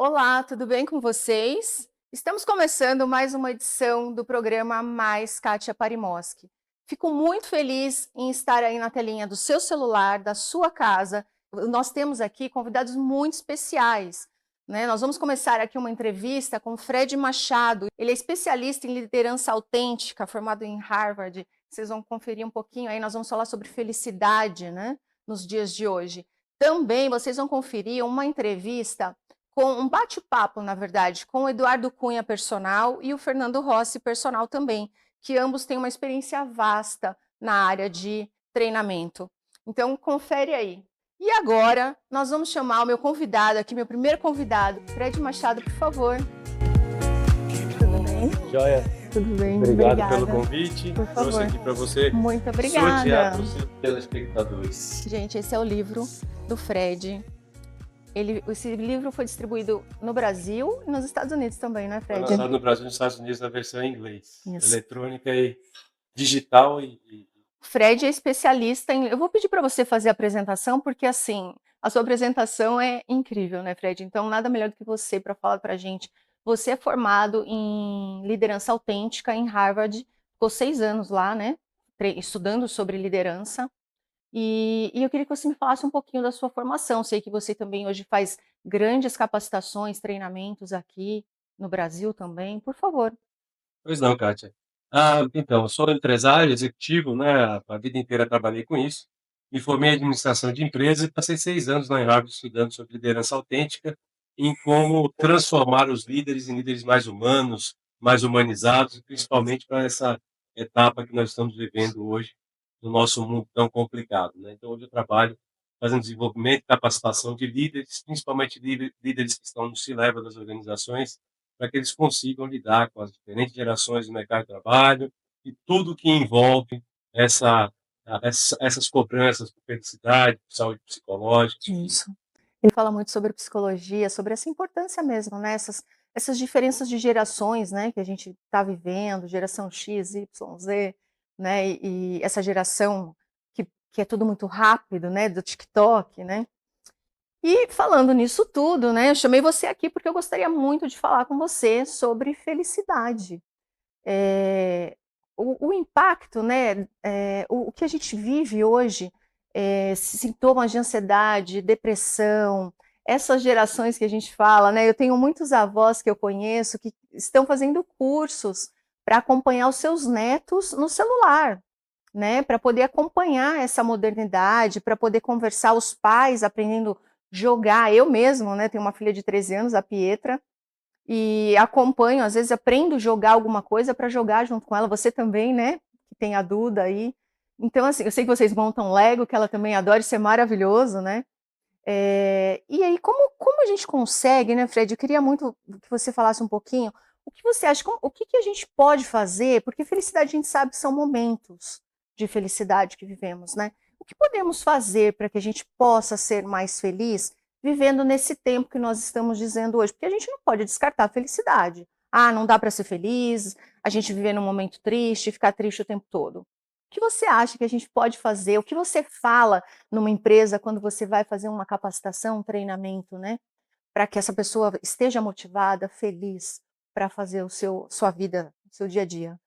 Olá, tudo bem com vocês? Estamos começando mais uma edição do programa Mais Kátia Parimoski. Fico muito feliz em estar aí na telinha do seu celular, da sua casa. Nós temos aqui convidados muito especiais, né? Nós vamos começar aqui uma entrevista com Fred Machado. Ele é especialista em liderança autêntica, formado em Harvard. Vocês vão conferir um pouquinho aí, nós vamos falar sobre felicidade, né? Nos dias de hoje. Também vocês vão conferir uma entrevista com um bate-papo, na verdade, com o Eduardo Cunha, personal, e o Fernando Rossi, personal também, que ambos têm uma experiência vasta na área de treinamento. Então, confere aí. E agora, nós vamos chamar o meu convidado aqui, meu primeiro convidado, Fred Machado, por favor. Tudo bem? Joia, Tudo bem, obrigado pelo obrigada. convite. Por Trouxe favor. aqui para você Muito sortear obrigada. para os seus telespectadores. Gente, esse é o livro do Fred. Esse livro foi distribuído no Brasil e nos Estados Unidos também, não é, Foi Fred? lançado no Brasil e nos Estados Unidos na versão em inglês, Isso. eletrônica e digital O Fred é especialista em. Eu vou pedir para você fazer a apresentação, porque assim, a sua apresentação é incrível, né, Fred? Então, nada melhor do que você para falar para a gente. Você é formado em liderança autêntica em Harvard, ficou 6 anos lá, né? Estudando sobre liderança. E eu queria que você me falasse um pouquinho da sua formação. Sei que você também hoje faz grandes capacitações, treinamentos aqui no Brasil também. Por favor. Pois não, Kátia. Então, eu sou empresário executivo, né? A vida inteira trabalhei com isso. Me formei em administração de empresas e passei 6 anos na Harvard estudando sobre liderança autêntica, em como transformar os líderes em líderes mais humanos, mais humanizados, principalmente para essa etapa que nós estamos vivendo hoje no nosso mundo tão complicado, né? Então, hoje eu trabalho fazendo desenvolvimento e capacitação de líderes, principalmente líderes que estão no C-level das organizações, para que eles consigam lidar com as diferentes gerações do mercado de trabalho e tudo que envolve essa essas cobranças por felicidade, por saúde psicológica, enfim. Isso. Ele fala muito sobre psicologia, sobre essa importância mesmo, né, essas diferenças de gerações, né, que a gente está vivendo, geração X, Y, Z, né, e essa geração que é tudo muito rápido, né, do TikTok, né. E falando nisso tudo, né, eu chamei você aqui porque eu gostaria muito de falar com você sobre felicidade. O impacto, né, o que a gente vive hoje, sintomas de ansiedade, depressão, essas gerações que a gente fala, né, eu tenho muitos avós que eu conheço que estão fazendo cursos para acompanhar os seus netos no celular, né, para poder acompanhar essa modernidade, para poder conversar, os pais aprendendo jogar. Eu mesmo, né, tenho uma filha de 13 anos, a Pietra, e acompanho, às vezes aprendo a jogar alguma coisa para jogar junto com ela, você também, né, que tem a Duda aí. Então, assim, eu sei que vocês montam Lego, que ela também adora, isso é maravilhoso, né. E aí como a gente consegue, né, Fred, eu queria muito que você falasse um pouquinho, o que você acha, o que que a gente pode fazer, porque felicidade a gente sabe que são momentos de felicidade que vivemos, né. O que podemos fazer para que a gente possa ser mais feliz, vivendo nesse tempo que nós estamos dizendo hoje? Porque a gente não pode descartar a felicidade. Ah, não dá para ser feliz, a gente viver num momento triste, ficar triste o tempo todo. O que você acha que a gente pode fazer? O que você fala numa empresa quando você vai fazer uma capacitação, um treinamento, né, para que essa pessoa esteja motivada, feliz para fazer o sua vida, o seu dia a dia.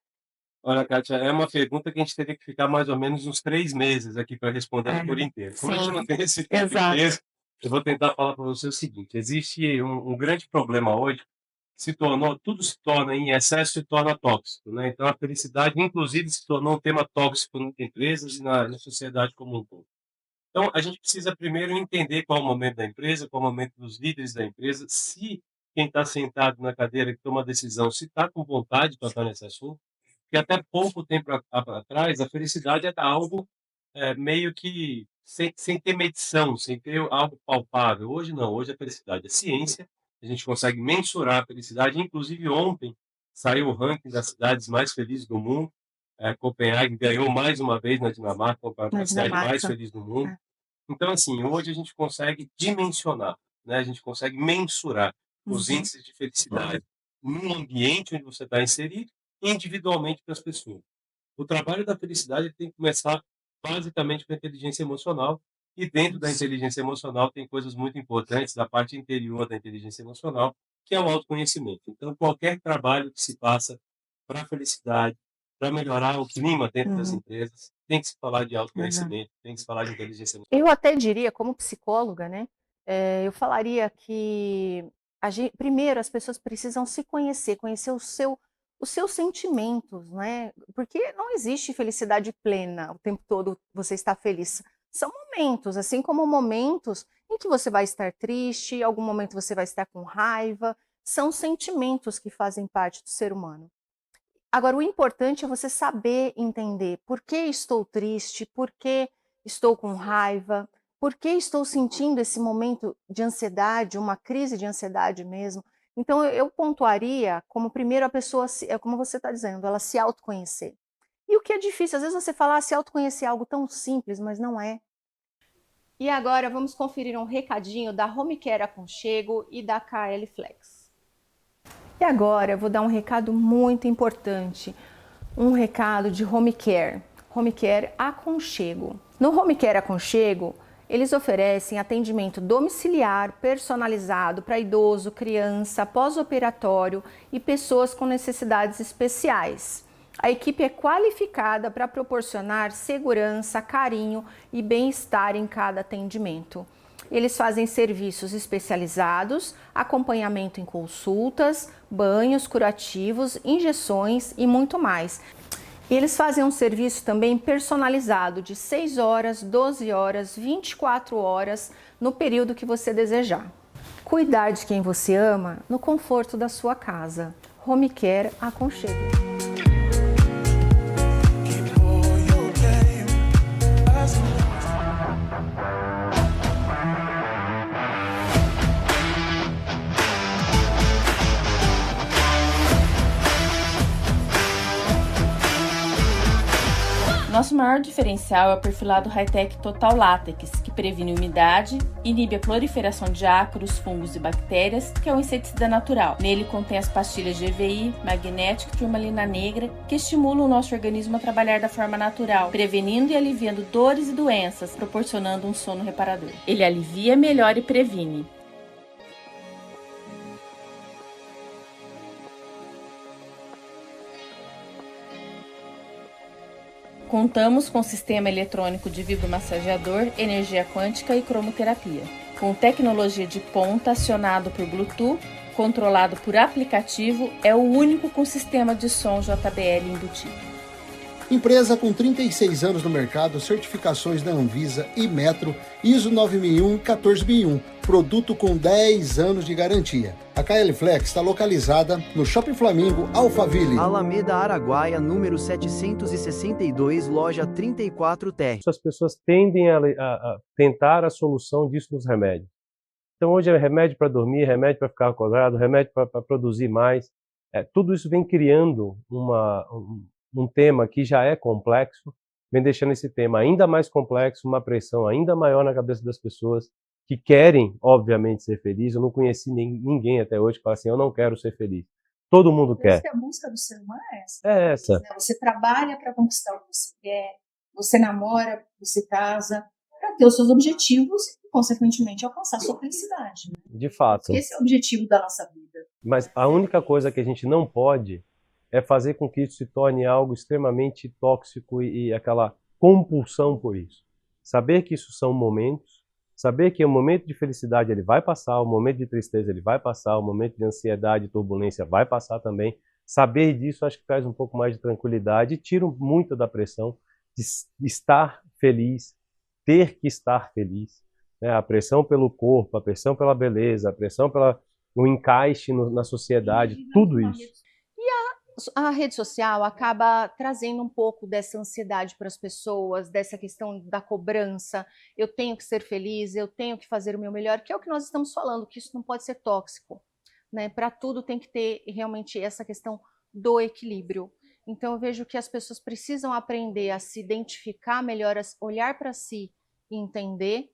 Olha, Kátia, é uma pergunta que a gente teria que ficar mais ou menos uns 3 meses aqui para responder ela por inteiro. Como a gente Sim, não tem esse tempo exato. inteiro, eu vou tentar falar para você o seguinte: existe um grande problema hoje, tudo se torna em excesso, se torna tóxico, né? Então a felicidade, inclusive, se tornou um tema tóxico nas empresas e na sociedade como um todo. Então a gente precisa primeiro entender qual é o momento da empresa, qual é o momento dos líderes da empresa, se quem está sentado na cadeira que toma a decisão, se está com vontade de tocar nesse assunto, porque até pouco tempo atrás a felicidade era algo, meio que sem ter medição, sem ter algo palpável. Hoje não, hoje a felicidade é ciência, a gente consegue mensurar a felicidade, inclusive ontem saiu o ranking das cidades mais felizes do mundo, Copenhague ganhou mais uma vez na Dinamarca como Na a cidade mais Dinamarca. feliz do mundo. É. Então, assim, hoje a gente consegue dimensionar, né, a gente consegue mensurar os Uhum. índices de felicidade num ambiente onde você está inserido e individualmente para as pessoas. O trabalho da felicidade ele tem que começar basicamente com a inteligência emocional, E dentro da inteligência emocional tem coisas muito importantes da parte interior da inteligência emocional, que é o autoconhecimento. Então, qualquer trabalho que se faça para a felicidade, para melhorar o clima dentro das Uhum, empresas, tem que se falar de exato. autoconhecimento, tem que se falar de inteligência Eu emocional. até diria, como psicóloga, né, eu falaria que primeiro as pessoas precisam se conhecer, conhecer os seus sentimentos, né, porque não existe felicidade plena, o tempo todo você está feliz. São momentos, assim como momentos em que você vai estar triste, em algum momento você vai estar com raiva, são sentimentos que fazem parte do ser humano. Agora, o importante é você saber entender por que estou triste, por que estou com raiva, por que estou sentindo esse momento de ansiedade, uma crise de ansiedade mesmo. Então, eu pontuaria como primeiro a pessoa, é como você está dizendo, ela se autoconhecer. E o que é difícil, às vezes você fala, se autoconhecer é algo tão simples, mas não é. E agora vamos conferir um recadinho da Home Care Aconchego e da KL Flex. E agora eu vou dar um recado muito importante, um recado de Home Care. Home Care Aconchego. No Home Care Aconchego, eles oferecem atendimento domiciliar personalizado para idoso, criança, pós-operatório e pessoas com necessidades especiais. A equipe é qualificada para proporcionar segurança, carinho e bem-estar em cada atendimento. Eles fazem serviços especializados, acompanhamento em consultas, banhos curativos, injeções e muito mais. Eles fazem um serviço também personalizado de 6 horas, 12 horas, 24 horas, no período que você desejar. Cuidar de quem você ama no conforto da sua casa. Home Care Aconchego. Nosso maior diferencial é o perfilado Hightech Total Látex, que previne umidade, inibe a proliferação de ácaros, fungos e bactérias, que é um inseticida natural. Nele contém as pastilhas de EVI, magnético e turmalina negra, que estimulam o nosso organismo a trabalhar da forma natural, prevenindo e aliviando dores e doenças, proporcionando um sono reparador. Ele alivia, melhora e previne. Contamos com sistema eletrônico de vibromassageador, energia quântica e cromoterapia. Com tecnologia de ponta acionado por Bluetooth, controlado por aplicativo, é o único com sistema de som JBL embutido. Empresa com 36 anos no mercado, certificações da Anvisa e Metro, ISO 9001 e 14001, produto com 10 anos de garantia. A KL Flex está localizada no Shopping Flamingo, Alphaville. Alameda Araguaia, número 762, loja 34 TR. As pessoas tendem a tentar a solução disso nos remédios. Então hoje é remédio para dormir, remédio para ficar acordado, remédio para produzir mais. Tudo isso vem criando um tema que já é complexo, vem deixando esse tema ainda mais complexo, uma pressão ainda maior na cabeça das pessoas que querem, obviamente, ser felizes. Eu não conheci ninguém até hoje que fala assim, eu não quero ser feliz. Todo mundo quer. Que a busca do ser humano é essa. É essa. Você trabalha para conquistar o que você quer, você namora, você casa, para ter os seus objetivos e, consequentemente, alcançar a sua felicidade. Né? De fato. Esse é o objetivo da nossa vida. Mas a única coisa que a gente não pode é fazer com que isso se torne algo extremamente tóxico e aquela compulsão por isso. Saber que isso são momentos, saber que o momento de felicidade ele vai passar, o momento de tristeza ele vai passar, o momento de ansiedade e turbulência vai passar também. Saber disso acho que traz um pouco mais de tranquilidade e tira muito da pressão de estar feliz, ter que estar feliz. Né? A pressão pelo corpo, a pressão pela beleza, a pressão pelo encaixe na sociedade, tudo isso. A rede social acaba trazendo um pouco dessa ansiedade para as pessoas, dessa questão da cobrança. Eu tenho que ser feliz, eu tenho que fazer o meu melhor, que é o que nós estamos falando, que isso não pode ser tóxico, né? Para tudo tem que ter realmente essa questão do equilíbrio. Então eu vejo que as pessoas precisam aprender a se identificar melhor, a olhar para si e entender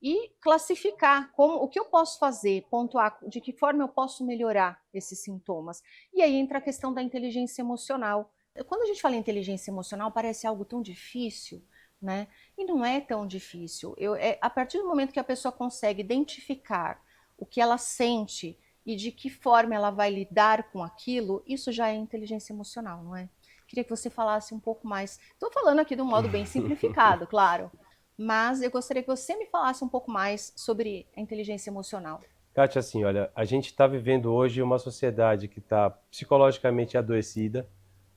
e classificar o que eu posso fazer, pontuar de que forma eu posso melhorar esses sintomas. E aí entra a questão da inteligência emocional. Quando a gente fala em inteligência emocional, parece algo tão difícil, né? E não é tão difícil. A partir do momento que a pessoa consegue identificar o que ela sente e de que forma ela vai lidar com aquilo, isso já é inteligência emocional, não é? Queria que você falasse um pouco mais. Estou falando aqui de um modo bem simplificado, claro, mas eu gostaria que você me falasse um pouco mais sobre a inteligência emocional. Kátia, assim, olha, a gente está vivendo hoje uma sociedade que está psicologicamente adoecida.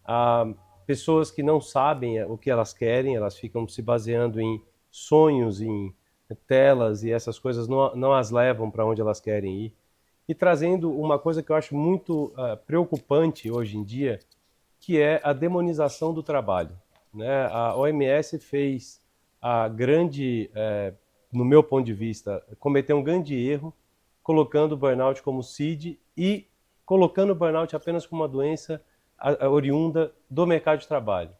Há pessoas que não sabem o que elas querem, elas ficam se baseando em sonhos, em telas, e essas coisas não as levam para onde elas querem ir. E trazendo uma coisa que eu acho muito preocupante hoje em dia, que é a demonização do trabalho, né? A OMS fez a grande, no meu ponto de vista, cometeu um grande erro colocando o burnout como CID e colocando o burnout apenas como uma doença oriunda do mercado de trabalho.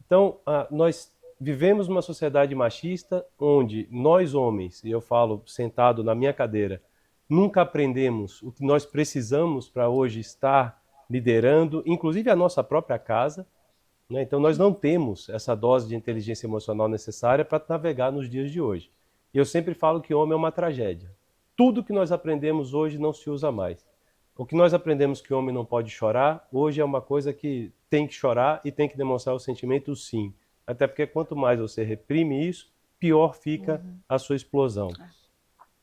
Então, nós vivemos numa sociedade machista onde nós homens, e eu falo sentado na minha cadeira, nunca aprendemos o que nós precisamos para hoje estar liderando, inclusive a nossa própria casa, né? Então, nós não temos essa dose de inteligência emocional necessária para navegar nos dias de hoje. E eu sempre falo que homem é uma tragédia. Tudo que nós aprendemos hoje não se usa mais. O que nós aprendemos que o homem não pode chorar, hoje é uma coisa que tem que chorar e tem que demonstrar o sentimento sim. Até porque quanto mais você reprime isso, pior fica a sua explosão.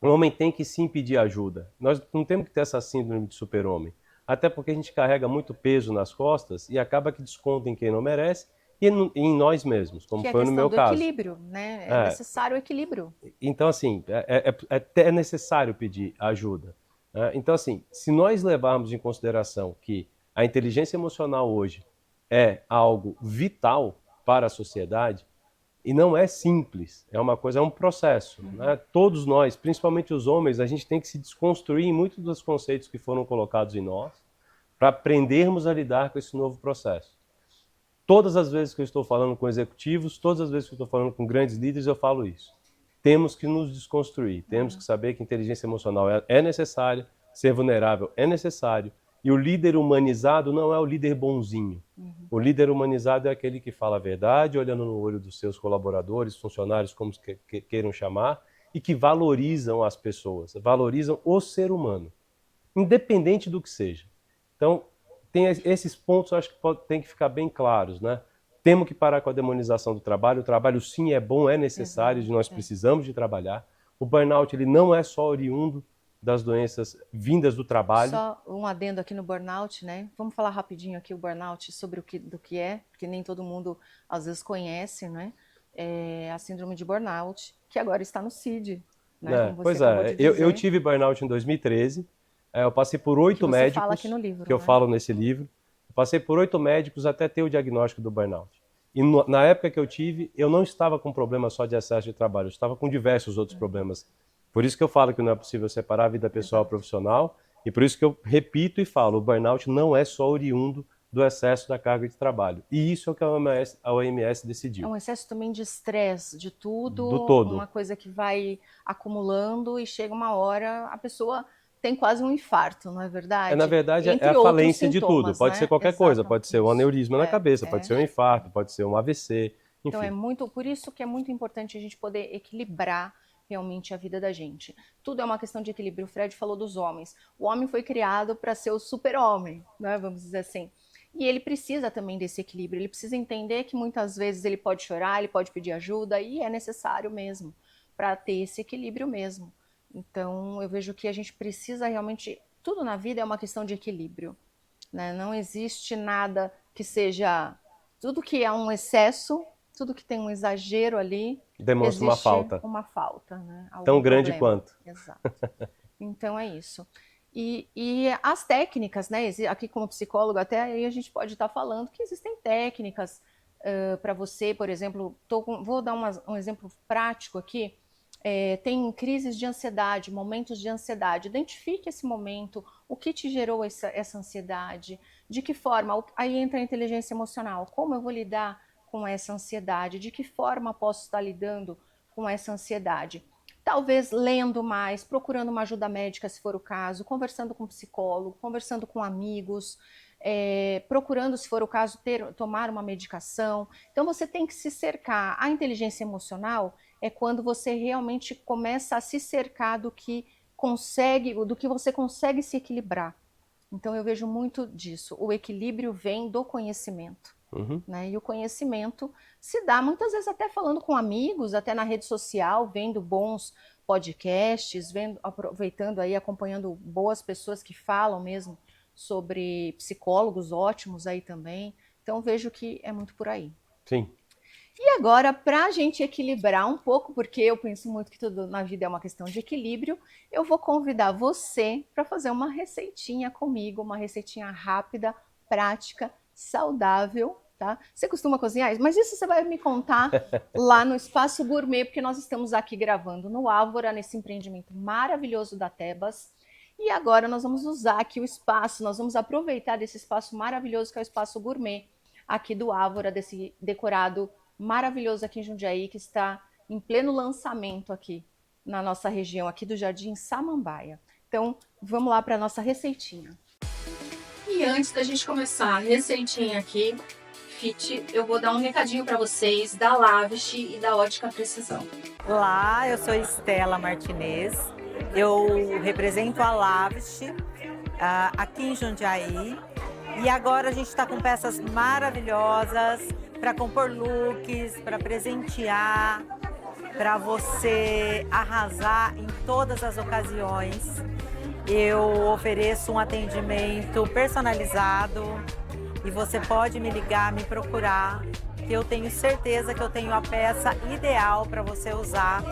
O homem tem que sim pedir ajuda. Nós não temos que ter essa síndrome de super-homem. Até porque a gente carrega muito peso nas costas e acaba que desconta em quem não merece e em nós mesmos, como Que é a foi no questão meu do caso. equilíbrio, né? É necessário o equilíbrio. Então, assim, é necessário pedir ajuda. Né? Então, assim, se nós levarmos em consideração que a inteligência emocional hoje é algo vital para a sociedade, e não é simples, é uma coisa, é um processo. Né? Todos nós, principalmente os homens, a gente tem que se desconstruir em muitos dos conceitos que foram colocados em nós para aprendermos a lidar com esse novo processo. Todas as vezes que eu estou falando com executivos, todas as vezes que eu estou falando com grandes líderes, eu falo isso. Temos que nos desconstruir, temos que saber que inteligência emocional é necessária, ser vulnerável é necessário, e o líder humanizado não é o líder bonzinho. O líder humanizado é aquele que fala a verdade, olhando no olho dos seus colaboradores, funcionários, como queiram chamar, e que valorizam as pessoas, valorizam o ser humano, independente do que seja. Então, tem esses pontos, eu acho que tem que ficar bem claros, né? Temos que parar com a demonização do trabalho. O trabalho, sim, é bom, é necessário, nós precisamos de trabalhar. O burnout, ele não é só oriundo das doenças vindas do trabalho. Só um adendo aqui no burnout, né? Vamos falar rapidinho aqui o burnout sobre do que é, porque nem todo mundo às vezes conhece, né? É a síndrome de burnout, que agora está no CID, né? Como você acabou de dizer. Eu tive burnout em 2013. Eu passei por 8 médicos, fala aqui no livro, que eu né? falo nesse livro. Eu passei por 8 médicos até ter o diagnóstico do burnout. E na época que eu tive, eu não estava com problema só de excesso de trabalho, eu estava com diversos outros problemas. Por isso que eu falo que não é possível separar a vida pessoal e profissional, e por isso que eu repito e falo, o burnout não é só oriundo do excesso da carga de trabalho. E isso é o que a OMS decidiu. É um excesso também de estresse, de tudo, Do todo. uma coisa que vai acumulando e chega uma hora, a pessoa tem quase um infarto, não é verdade? Na verdade, Entre é a falência outros de tudo. sintomas, Pode né? ser qualquer coisa, pode ser um aneurisma na cabeça, É. pode ser um infarto, pode ser um AVC, enfim. Então por isso que é muito importante a gente poder equilibrar realmente a vida da gente. Tudo é uma questão de equilíbrio. O Fred falou dos homens. O homem foi criado para ser o super-homem, né? Vamos dizer assim. E ele precisa também desse equilíbrio. Ele precisa entender que muitas vezes ele pode chorar, ele pode pedir ajuda, e é necessário mesmo para ter esse equilíbrio mesmo. Então, eu vejo que a gente precisa realmente... Tudo na vida é uma questão de equilíbrio, né? Não existe nada que seja... Tudo que é um excesso, tudo que tem um exagero ali... Demonstra uma falta. Uma falta, né? Algum tão grande problema. quanto. Exato. Então, é isso. E as técnicas, né? Aqui como psicólogo, até aí a gente pode estar falando que existem técnicas para você, por exemplo, vou dar um exemplo prático aqui. Tem crises de ansiedade, momentos de ansiedade. Identifique esse momento, o que te gerou essa ansiedade, de que forma, aí entra a inteligência emocional, como eu vou lidar com essa ansiedade, de que forma posso estar lidando com essa ansiedade. Talvez lendo mais, procurando uma ajuda médica se for o caso, conversando com um psicólogo, conversando com amigos, procurando, se for o caso, tomar uma medicação. Então você tem que se cercar. A inteligência emocional é quando você realmente começa a se cercar do que você consegue se equilibrar. Então eu vejo muito disso. O equilíbrio vem do conhecimento. Né? E o conhecimento se dá muitas vezes até falando com amigos, até na rede social, vendo bons podcasts, aproveitando aí, acompanhando boas pessoas que falam mesmo sobre psicólogos ótimos aí também. Então vejo que é muito por aí. Sim. E agora, para a gente equilibrar um pouco, porque eu penso muito que tudo na vida é uma questão de equilíbrio, eu vou convidar você para fazer uma receitinha comigo, uma receitinha rápida, prática, saudável, tá? Você costuma cozinhar? Mas isso você vai me contar lá no Espaço Gourmet, porque nós estamos aqui gravando no Ávora, nesse empreendimento maravilhoso da Tebas. E agora nós vamos usar aqui o espaço, nós vamos aproveitar desse espaço maravilhoso que é o Espaço Gourmet, aqui do Ávora, desse decorado maravilhoso aqui em Jundiaí, que está em pleno lançamento aqui na nossa região, aqui do Jardim Samambaia. Então, vamos lá para a nossa receitinha. E antes da gente começar a receitinha aqui, fit, eu vou dar um recadinho para vocês da Lavish e da Ótica Precisão. Olá, eu sou Estela Martinez, eu represento a Lavish aqui em Jundiaí. E agora a gente está com peças maravilhosas para compor looks, para presentear, para você arrasar em todas as ocasiões. Eu ofereço um atendimento personalizado e você pode me ligar, me procurar, que eu tenho certeza que eu tenho a peça ideal para você usar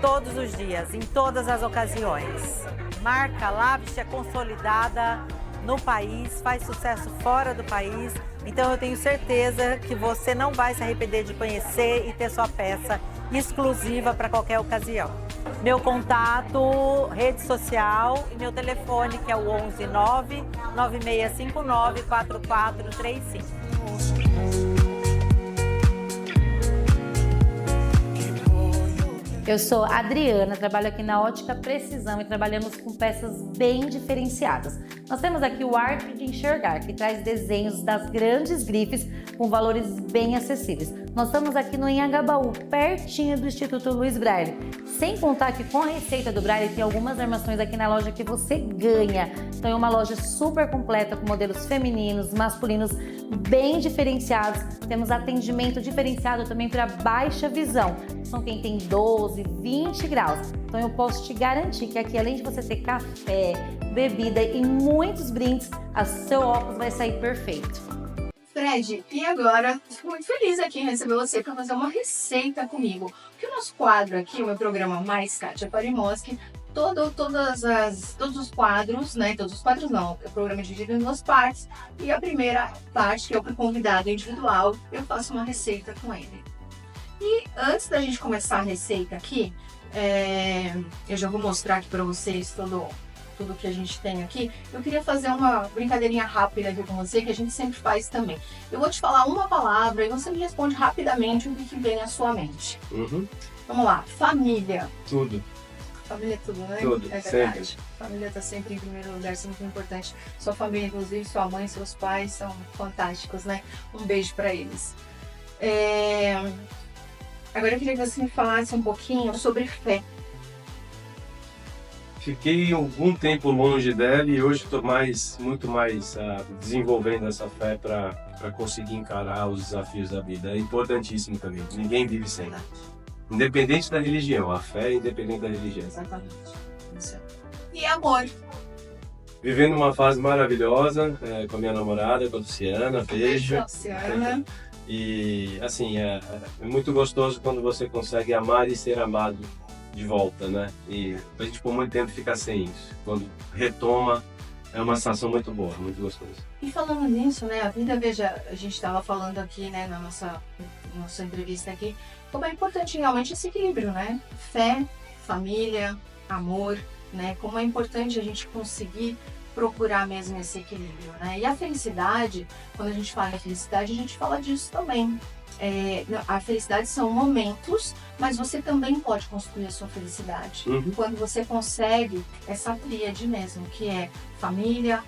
todos os dias, em todas as ocasiões. Marca Lavish é consolidada no país, faz sucesso fora do país, então eu tenho certeza que você não vai se arrepender de conhecer e ter sua peça exclusiva para qualquer ocasião. Meu contato, rede social e meu telefone, que é o 11 9 9659 4435. Eu sou a Adriana, trabalho aqui na Ótica Precisão e trabalhamos com peças bem diferenciadas. Nós temos aqui o Arte de Enxergar, que traz desenhos das grandes grifes com valores bem acessíveis. Nós estamos aqui no Anhangabaú, pertinho do Instituto Luiz Braille. Sem contar que com a receita do Braille tem algumas armações aqui na loja que você ganha. Então é uma loja super completa com modelos femininos, masculinos, bem diferenciados. Temos atendimento diferenciado também para baixa visão. São quem tem 12, 20 graus. Então eu posso te garantir que aqui, além de você ter café, bebida e muitos brindes, o seu óculos vai sair perfeito. Fred, e agora, estou muito feliz aqui em receber você para fazer uma receita comigo. Porque o nosso quadro aqui, o meu programa Mais Kátia Parimoski, todos os quadros, né? Todos os quadros não, o programa é dividido em duas partes. E a primeira parte, que é o convidado individual, eu faço uma receita com ele. E antes da gente começar a receita aqui, eu já vou mostrar aqui para vocês tudo que a gente tem aqui. Eu queria fazer uma brincadeirinha rápida aqui com você, que a gente sempre faz também. Eu vou te falar uma palavra e você me responde rapidamente o que vem à sua mente. Vamos lá, família. Tudo. Família é tudo, né? Tudo, é verdade. sempre. Família está sempre em primeiro lugar, sempre importante. Sua família, inclusive sua mãe, seus pais, são fantásticos, né? Um beijo para eles. Agora eu queria que você me falasse um pouquinho sobre fé. Fiquei algum tempo longe dela e hoje estou muito mais desenvolvendo essa fé para conseguir encarar os desafios da vida. É importantíssimo também. Ninguém vive sem. Independente da religião. A fé é independente da religião. Exatamente. E amor. Vivendo uma fase maravilhosa com a minha namorada, com a Luciana. Beijo. Luciana. E assim, é muito gostoso quando você consegue amar e ser amado de volta, né? E a gente por muito tempo fica sem isso. Quando retoma, é uma sensação muito boa, muito gostosa. E falando nisso, né, a vida, veja, a gente estava falando aqui, né, na nossa entrevista aqui, como é importante realmente esse equilíbrio, né? Fé, família, amor, né? Como é importante a gente conseguir procurar mesmo esse equilíbrio, né? E a felicidade, quando a gente fala em felicidade, a gente fala disso também. A felicidade são momentos, mas você também pode construir a sua felicidade. Quando você consegue essa tríade mesmo, que é família,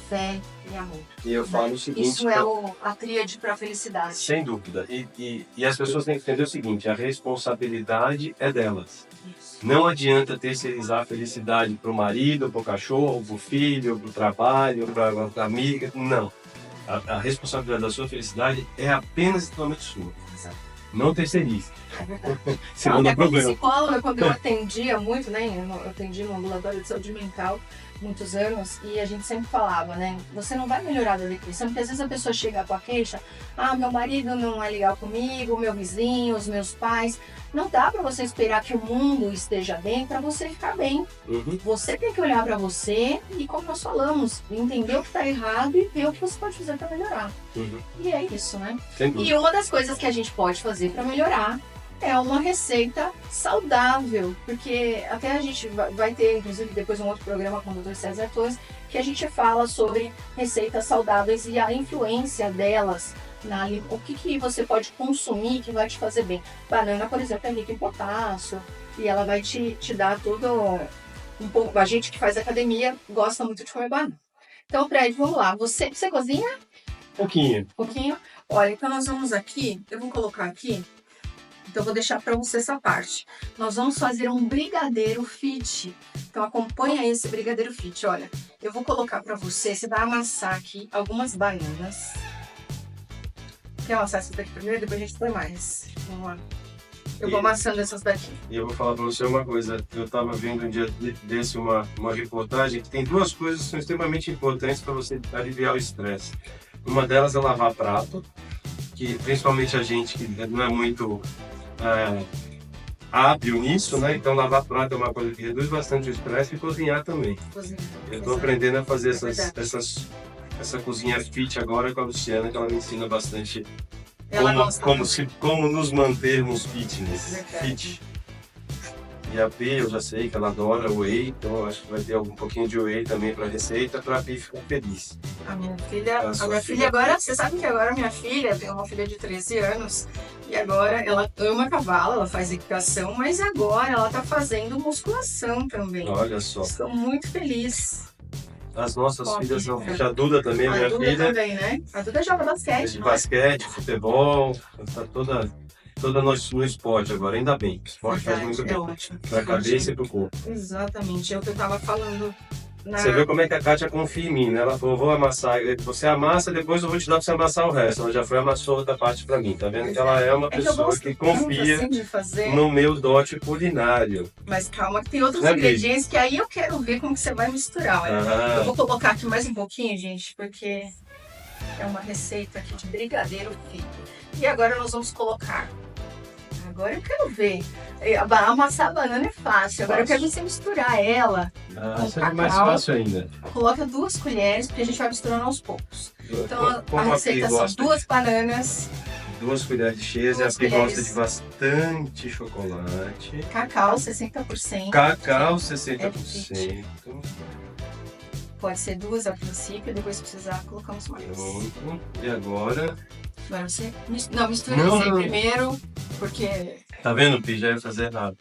fé e amor. E eu falo o seguinte... Isso é a tríade para a felicidade. Sem dúvida. E as pessoas têm que entender o seguinte, a responsabilidade é delas. Não adianta terceirizar a felicidade para o marido, para o cachorro, para o filho, para o trabalho, para a amiga. Não. A responsabilidade da sua felicidade é apenas e totalmente sua. Não terceirize. Senão dá problema. Psicóloga, quando eu atendia muito, né? Eu atendi no ambulatório de saúde mental muitos anos e a gente sempre falava, né? Você não vai melhorar da depressão, porque às vezes a pessoa chega com a queixa, meu marido não é legal comigo, meu vizinho, os meus pais. Não dá para você esperar que o mundo esteja bem para você ficar bem. Você tem que olhar para você e, como nós falamos, entender o que está errado e ver o que você pode fazer para melhorar. E é isso, né? E uma das coisas que a gente pode fazer para melhorar é uma receita saudável, porque até a gente vai ter, inclusive, depois um outro programa com o Dr. César Torres, que a gente fala sobre receitas saudáveis e a influência delas. O que você pode consumir que vai te fazer bem. Banana, por exemplo, é rica em potássio e ela vai te dar tudo um pouco. A gente que faz academia gosta muito de comer banana. Então, Fred, vamos lá. Você cozinha? Pouquinho. Olha, então nós vamos aqui, eu vou colocar aqui, então eu vou deixar para você essa parte. Nós vamos fazer um brigadeiro fit. Então acompanha esse brigadeiro fit. Olha, eu vou colocar para você vai amassar aqui algumas bananas. Quer amassar essas daqui primeiro, depois a gente põe mais. Vamos lá. Eu vou amassando essas daqui. E eu vou falar para você uma coisa. Eu estava vendo um dia desse uma reportagem que tem duas coisas que são extremamente importantes para você aliviar o estresse. Uma delas é lavar prato, que principalmente a gente que não é muito hábil nisso, né? Então lavar prato é uma coisa que reduz bastante o estresse e cozinhar também. Eu estou aprendendo a fazer essa cozinha fit agora com a Luciana, que ela me ensina bastante como nos mantermos fitness. Fit. E a Pi, eu já sei que ela adora whey, então eu acho que vai ter um pouquinho de whey também para a receita, para a Pi ficar feliz. A minha filha agora, você sabe que agora minha filha, tem uma filha de 13 anos, e agora ela ama cavalo, ela faz equitação, mas agora ela tá fazendo musculação também. Olha só. Estou muito feliz. As nossas filhas são... A Duda também, minha filha. A Duda também, né? A Duda joga basquete. De basquete, futebol, está toda no esporte agora, ainda bem. O esporte faz muito bem. Ótimo. Para a cabeça e para o corpo. Exatamente, é o que eu estava falando. Você viu como é que a Kátia confia em mim, né? Ela falou, vou amassar, você amassa, depois eu vou te dar para você amassar o resto. Ela já foi amassou outra parte para mim, tá vendo? Que ela é uma pessoa que confia no meu dote culinário. Mas calma, que tem outros ingredientes que aí eu quero ver como que você vai misturar. Olha. Eu vou colocar aqui mais um pouquinho, gente, porque é uma receita aqui de brigadeiro fit. E agora nós vamos colocar. Agora eu quero ver. Amassar a banana é fácil. Agora eu quero ver você misturar ela. Isso é mais fácil ainda. Coloca 2 colheres, porque a gente vai misturando aos poucos. Então a receita são 2 bananas. 2 colheres cheias. E a Pi gosta de bastante chocolate. Cacau, 60%. Cacau, 60%. Pode ser 2 a princípio, depois se precisar, colocamos mais. Pronto. E agora? Agora você... Não, mistura você primeiro, porque... Tá vendo, Pi? Já ia fazer nada.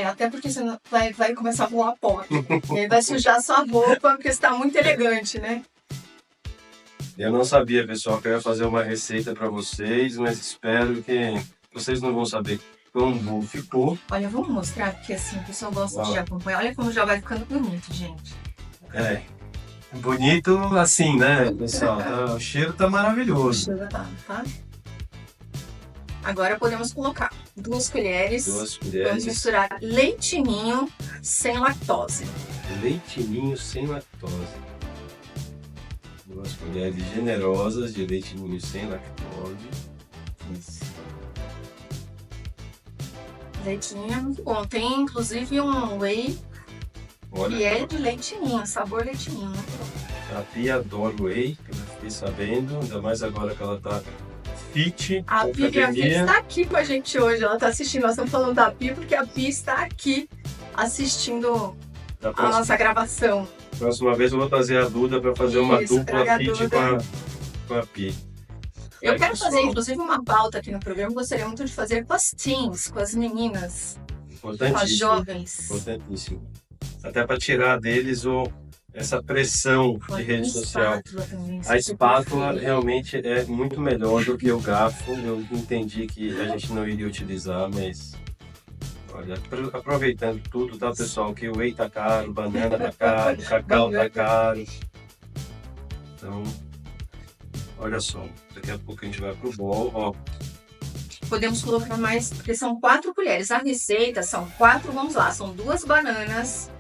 Até porque você vai começar a voar pó. E aí vai sujar a sua roupa, porque você tá muito elegante, né? Eu não sabia, pessoal, que eu ia fazer uma receita pra vocês, mas espero que vocês não vão saber como ficou. Olha, vamos mostrar, porque assim, o pessoal gosta de acompanhar. Olha como já vai ficando bonito, gente. Bonito assim, né, pessoal? O cheiro tá maravilhoso. O cheiro tá. Agora podemos colocar 2 colheres. 2 colheres. Vamos misturar leitinho sem lactose. Leitinho sem lactose. 2 colheres generosas de leitinho sem lactose. Isso. Leitinho é muito bom. Tem inclusive um whey. Olha, e é de leitinho, sabor leitinho. A Pi adora o whey, que eu fiquei sabendo, ainda mais agora que ela tá fit. A Pi está aqui com a gente hoje, ela tá assistindo. Nós estamos falando da Pi porque a Pi está aqui assistindo a nossa gravação. Próxima vez eu vou trazer a Duda para fazer uma dupla fit com a Pi. Eu quero fazer, inclusive, uma pauta aqui no programa. Gostaria muito de fazer com as teens, com as meninas, com as jovens. Importantíssimo. Até para tirar deles essa pressão de rede social. A espátula realmente é muito melhor do que o garfo. Eu entendi que a gente não iria utilizar, mas olha, aproveitando tudo, tá, pessoal? Que o whey tá caro, banana tá caro, cacau tá caro. Então, olha só, daqui a pouco a gente vai pro bol, ó. Podemos colocar mais, porque são 4 colheres. A receita são 4, vamos lá, são 2 bananas,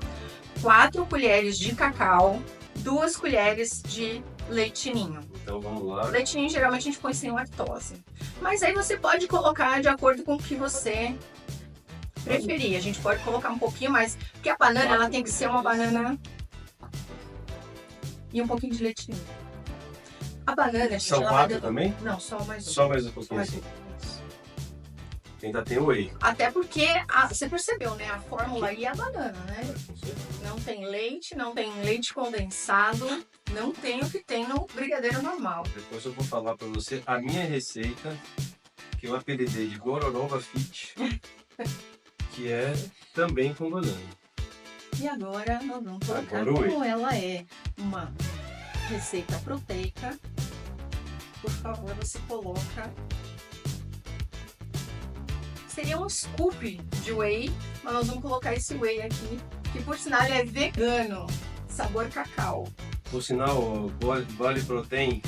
4 colheres de cacau, 2 colheres de leite ninho. Então vamos lá. Leite ninho geralmente a gente põe sem lactose. Mas aí você pode colocar de acordo com o que você preferir. A gente pode colocar um pouquinho mais, porque a banana ela tem que ser uma banana e um pouquinho de leite ninho. A banana, gente, São ela 4 vai... também? Não, só mais um. Só mais um pouquinho Mais assim. um. Ainda tem o whey. Até porque, você percebeu, né? A fórmula aí é a banana, né? Não tem leite condensado, não tem o que tem no brigadeiro normal. Depois eu vou falar pra você a minha receita, que eu apelidei de Gororoba Fit, que é também com banana. E agora nós vamos colocar, Agora o whey. como ela é uma receita proteica, por favor, você coloca... Seria um scoop de whey, mas nós vamos colocar esse whey aqui, que por sinal ele é vegano, sabor cacau. Por sinal, Vale Protein,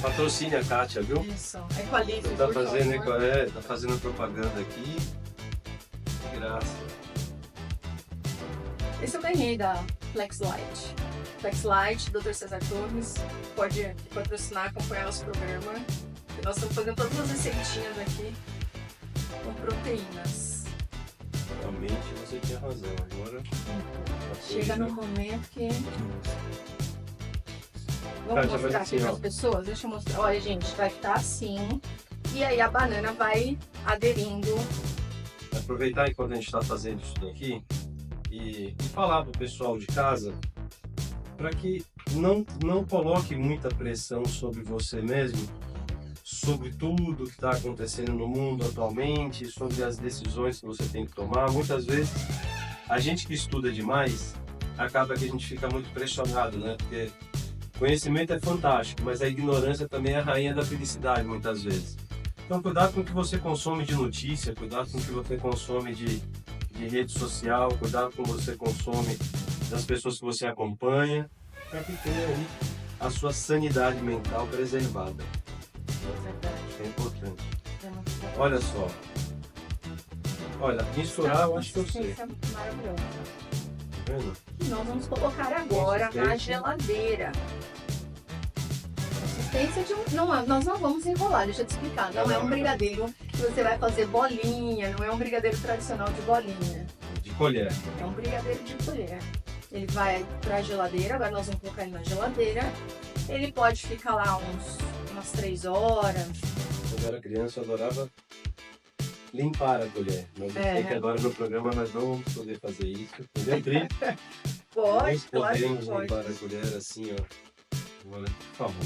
patrocina a Kátia, viu? Isso, é com a Lívia, Tá por fazendo, favor. tá fazendo propaganda aqui. De graça. Esse eu ganhei da Flex Light. Flex Light, Dr. César Torres, pode patrocinar, acompanhar nosso programa. Nós estamos fazendo todas as receitinhas aqui com proteínas. Realmente você tinha razão. Agora. Chega no momento que... Vamos Tá, já vai mostrar assim, aqui para ó. as pessoas? Deixa eu mostrar. Olha, gente, vai ficar assim. E aí a banana vai aderindo. Aproveitar enquanto a gente está fazendo isso daqui e falar pro pessoal de casa para que não coloque muita pressão sobre você mesmo, sobre tudo que está acontecendo no mundo atualmente, sobre as decisões que você tem que tomar. Muitas vezes a gente que estuda demais acaba que a gente fica muito pressionado, né? Porque conhecimento é fantástico, mas a ignorância também é a rainha da felicidade muitas vezes. Então cuidado com o que você consome de notícia, cuidado com o que você consome de rede social, cuidado com o que você consome das pessoas que você acompanha, para que tenha aí a sua sanidade mental preservada. É importante. Olha só. Olha, misturar eu acho que eu sei. Tá Maravilhosa. vendo? E nós vamos colocar agora na geladeira. Consistência de um... Não, nós não vamos enrolar, deixa eu te explicar. Não é um brigadeiro que você vai fazer bolinha, não é um brigadeiro tradicional de bolinha. De colher. É um brigadeiro de colher. Ele vai para a geladeira, agora nós vamos colocar ele na geladeira. Ele pode ficar lá umas 3 horas. Quando eu era criança eu adorava limpar a colher. Mas eu sei que agora no programa nós não vamos poder fazer isso. Entendeu, Pri? Pode, Nós podemos pode. limpar a colher assim, ó. Agora, por favor.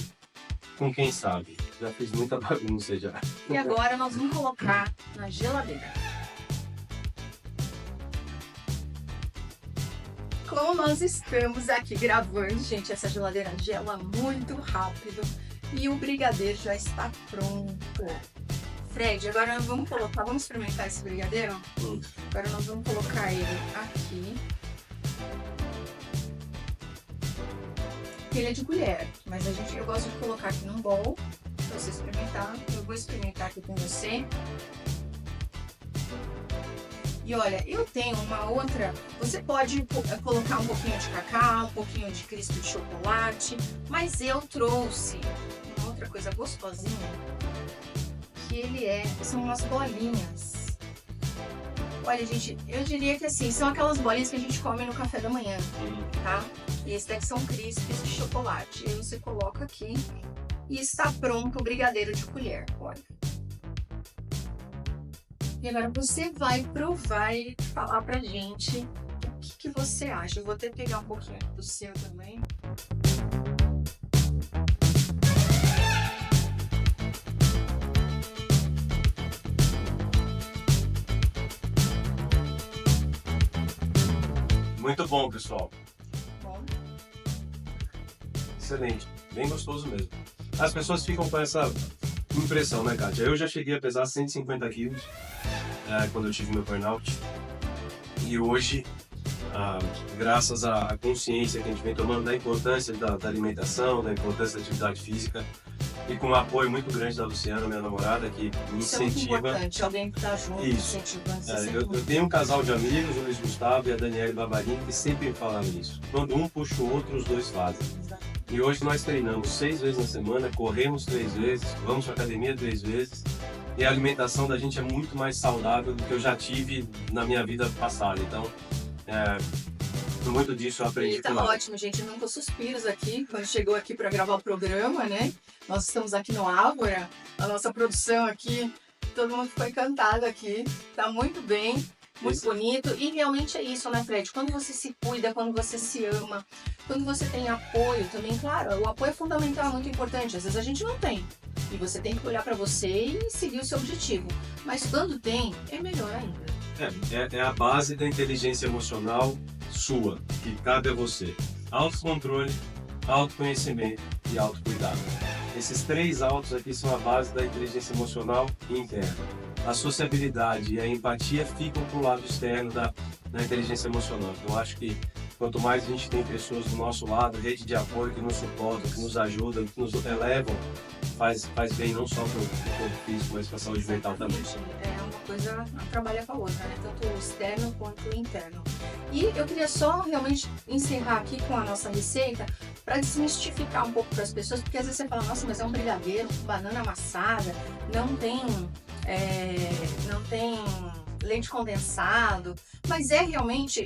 Com quem sabe. Já fiz muita bagunça já. E agora nós vamos colocar na geladeira. Como nós estamos aqui gravando, gente, essa geladeira gela muito rápido e o brigadeiro já está pronto. Fred, agora nós vamos colocar, vamos experimentar esse brigadeiro? Agora nós vamos colocar ele aqui. Ele é de colher, mas eu gosto de colocar aqui num bowl para você experimentar. Eu vou experimentar aqui com você. E olha, eu tenho uma outra, você pode colocar um pouquinho de cacau, um pouquinho de crisp de chocolate, mas eu trouxe uma outra coisa gostosinha, que são umas bolinhas. Olha, gente, eu diria que assim, são aquelas bolinhas que a gente come no café da manhã, tá? E esses daqui são crisps de chocolate. E aí você coloca aqui e está pronto o brigadeiro de colher, olha. E agora você vai provar e falar pra gente o que você acha. Eu vou até pegar um pouquinho do seu também. Muito bom, pessoal. Bom, excelente, bem gostoso mesmo. As pessoas ficam com essa impressão, né, Kátia? Eu já cheguei a pesar 150 quilos quando eu tive meu burnout. E hoje, graças à consciência que a gente vem tomando da importância da alimentação, da importância da atividade física, e com o apoio muito grande da Luciana, minha namorada, que me Isso é muito incentiva. importante, alguém que está junto, Isso. incentivando. Isso é Eu sempre muito tenho um casal de amigos, o Luiz Gustavo e a Daniela Barbarini, que sempre me falaram isso. Quando um puxa o outro, os dois fazem. E hoje nós treinamos 6 vezes na semana, corremos 3 vezes, vamos para academia 3 vezes. E a alimentação da gente é muito mais saudável do que eu já tive na minha vida passada. Então, muito disso eu aprendi E tá com ela. ótimo, gente. Nunca suspiros aqui, quando chegou aqui para gravar o programa, né? Nós estamos aqui no Ágora, a nossa produção aqui, todo mundo ficou encantado aqui. Tá muito bem, muito bonito. E realmente é isso, né, Fred? Quando você se cuida, quando você se ama, quando você tem apoio também, claro, o apoio é fundamental, é muito importante. Às vezes a gente não tem. E você tem que olhar para você e seguir o seu objetivo. Mas quando tem, é melhor ainda. É a base da inteligência emocional sua, que cabe a você. Autocontrole, autoconhecimento e autocuidado. Esses 3 autos aqui são a base da inteligência emocional interna. A sociabilidade e a empatia ficam para o lado externo da inteligência emocional. Então, eu acho que quanto mais a gente tem pessoas do nosso lado, rede de apoio que nos suportam, que nos ajudam, que nos elevam, faz bem não só para o corpo físico, mas para a saúde mental também. É uma coisa trabalha com a outra, né? Tanto o externo quanto o interno. E eu queria só realmente encerrar aqui com a nossa receita para desmistificar um pouco para as pessoas, porque às vezes você fala, nossa, mas é um brigadeiro com banana amassada, não tem leite condensado, mas é realmente,